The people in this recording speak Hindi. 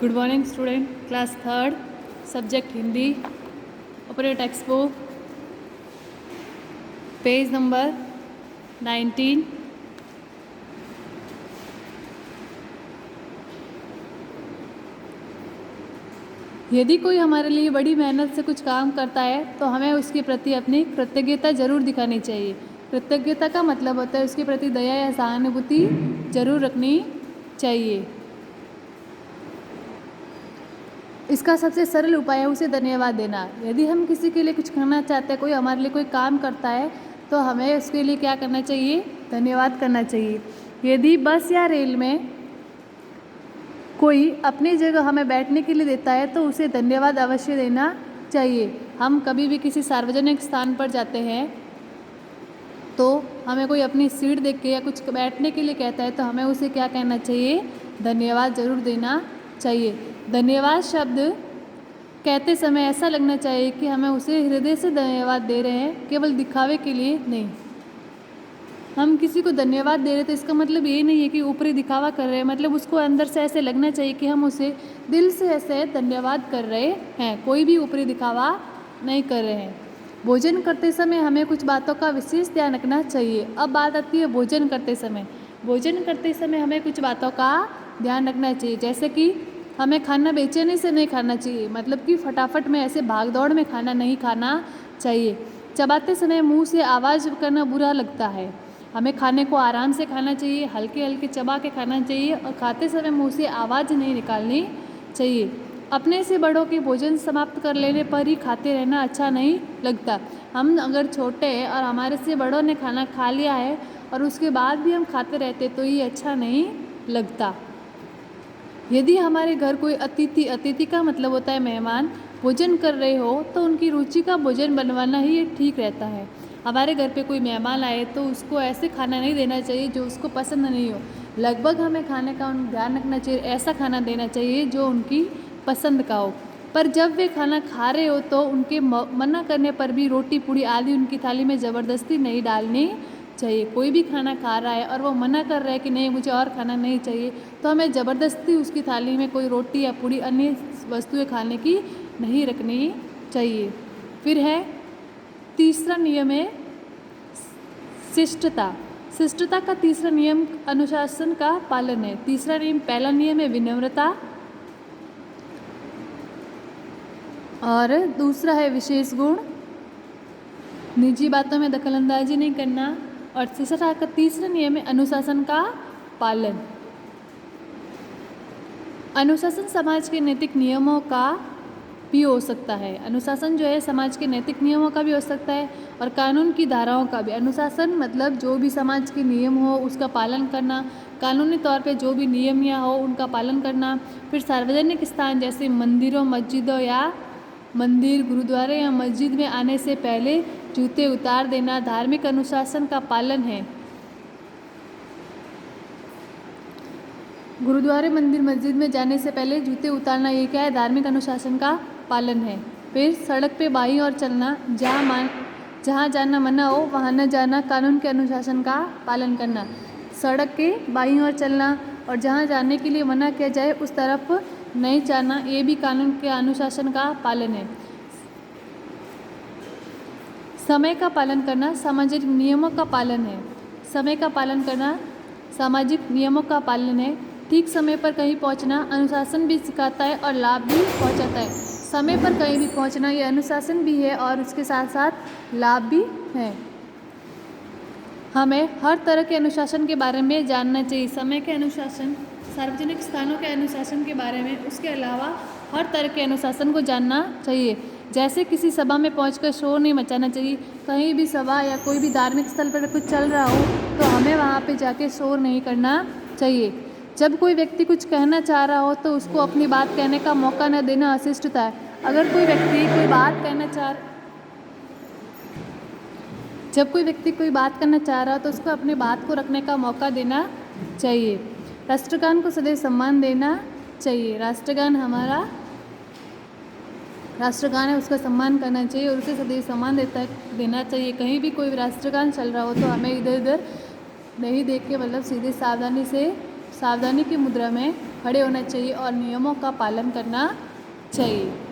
Good morning student, class third, subject Hindi, अपने टेक्स्ट बुक पेज नंबर 19। यदि कोई हमारे लिए बड़ी मेहनत से कुछ काम करता है तो हमें उसके प्रति अपनी कृतज्ञता जरूर दिखानी चाहिए। कृतज्ञता का मतलब होता है उसके प्रति दया या सहानुभूति जरूर रखनी चाहिए। इसका सबसे सरल उपाय है उसे धन्यवाद देना। यदि हम किसी के लिए कुछ करना चाहते हैं, कोई हमारे लिए कोई काम करता है, तो हमें उसके लिए क्या करना चाहिए? धन्यवाद करना चाहिए। यदि बस या रेल में कोई अपनी जगह हमें बैठने के लिए देता है तो उसे धन्यवाद अवश्य देना चाहिए। हम कभी भी किसी सार्वजनिक स्थान पर जाते हैं तो हमें कोई अपनी सीट देख के या कुछ बैठने के लिए कहता है तो हमें उसे क्या कहना चाहिए? धन्यवाद जरूर देना चाहिए। धन्यवाद शब्द कहते समय ऐसा लगना चाहिए कि हमें उसे हृदय से धन्यवाद दे रहे हैं, केवल दिखावे के लिए नहीं। हम किसी को धन्यवाद दे रहे तो इसका मतलब ये नहीं है कि ऊपरी दिखावा कर रहे हैं, मतलब उसको अंदर से ऐसे लगना चाहिए कि हम उसे दिल से ऐसे धन्यवाद कर रहे हैं, कोई भी ऊपरी दिखावा नहीं कर रहे हैं। भोजन करते समय हमें कुछ बातों का विशेष ध्यान रखना चाहिए। अब बात आती है भोजन करते समय। भोजन करते समय हमें कुछ बातों का ध्यान रखना चाहिए, जैसे कि हमें खाना बेचैनी से नहीं खाना चाहिए, मतलब कि फटाफट में ऐसे भाग दौड़ में खाना नहीं खाना चाहिए। चबाते समय मुंह से आवाज़ करना बुरा लगता है। हमें खाने को आराम से खाना चाहिए, हल्के हल्के चबा के खाना चाहिए और खाते समय मुंह से आवाज़ नहीं निकालनी चाहिए। अपने से बड़ों के भोजन समाप्त कर लेने पर ही खाते रहना अच्छा नहीं लगता। हम अगर छोटे हैं और हमारे से बड़ों ने खाना खा लिया है और उसके बाद भी हम खाते रहते तो ये अच्छा नहीं लगता। यदि हमारे घर कोई अतिथि का मतलब होता है मेहमान, भोजन कर रहे हो तो उनकी रुचि का भोजन बनवाना ही ठीक रहता है। हमारे घर पे कोई मेहमान आए तो उसको ऐसे खाना नहीं देना चाहिए जो उसको पसंद नहीं हो। लगभग हमें खाने का ध्यान रखना चाहिए, ऐसा खाना देना चाहिए जो उनकी पसंद का हो। पर जब वे खाना खा रहे हो तो उनके मना करने पर भी रोटी पूड़ी आदि उनकी थाली में ज़बरदस्ती नहीं डालनी चाहिए। कोई भी खाना खा रहा है और वो मना कर रहा है कि नहीं मुझे और खाना नहीं चाहिए, तो हमें ज़बरदस्ती उसकी थाली में कोई रोटी या पूड़ी अन्य वस्तुएं खाने की नहीं रखनी चाहिए। फिर है तीसरा नियम है शिष्टता। शिष्टता का तीसरा नियम अनुशासन का पालन है। तीसरा नियम, पहला नियम है विनम्रता और दूसरा है विशेष गुण, निजी बातों में दखलंदाजी नहीं करना, और तीसरा नियम है अनुशासन का पालन। अनुशासन समाज के नैतिक नियमों का भी हो सकता है। अनुशासन जो है समाज के नैतिक नियमों का भी हो सकता है और कानून की धाराओं का भी। अनुशासन मतलब जो भी समाज के नियम हो उसका पालन करना, कानूनी तौर पे जो भी नियम या हो उनका पालन करना। फिर सार्वजनिक स्थान जैसे मंदिरों, मस्जिदों या मंदिर, गुरुद्वारे या मस्जिद में आने से पहले जूते उतार देना धार्मिक अनुशासन का पालन है। गुरुद्वारे, मंदिर, मस्जिद में जाने से पहले जूते उतारना ये क्या है? धार्मिक अनुशासन का पालन है। फिर सड़क पे बाईं ओर चलना, जहाँ जाना मना हो वहाँ न जाना, कानून के अनुशासन का पालन करना। सड़क के बाईं ओर चलना और जहाँ जाने के लिए मना किया जाए उस तरफ नहीं जाना, ये भी कानून के अनुशासन का पालन है। समय का पालन करना सामाजिक नियमों का पालन है। समय का पालन करना सामाजिक नियमों का पालन है। ठीक समय पर कहीं पहुंचना अनुशासन भी सिखाता है और लाभ भी पहुंचाता है। समय पर कहीं भी पहुंचना ये अनुशासन भी है और उसके साथ साथ लाभ भी है। हमें हर तरह के अनुशासन के बारे में जानना चाहिए। समय के अनुशासन, सार्वजनिक स्थानों के अनुशासन के बारे में, उसके अलावा हर तरह के अनुशासन को जानना चाहिए। जैसे किसी सभा में पहुंचकर शोर नहीं मचाना चाहिए। कहीं भी सभा या कोई भी धार्मिक स्थल पर कुछ चल रहा हो तो हमें वहाँ पे जाके शोर नहीं करना चाहिए। जब कोई व्यक्ति कुछ कहना चाह रहा हो तो उसको अपनी बात कहने का मौका न देना अशिष्टता है। अगर कोई व्यक्ति कोई बात करना चाह रहा हो तो उसको अपनी बात को रखने का मौका देना चाहिए। राष्ट्रगान को सदैव सम्मान देना चाहिए। राष्ट्रगान हमारा राष्ट्रगान है, उसका सम्मान करना चाहिए और उसे सदैव सम्मान देना चाहिए। कहीं भी कोई राष्ट्रगान चल रहा हो तो हमें इधर उधर नहीं देख के, मतलब सीधे सावधानी की मुद्रा में खड़े होना चाहिए और नियमों का पालन करना चाहिए।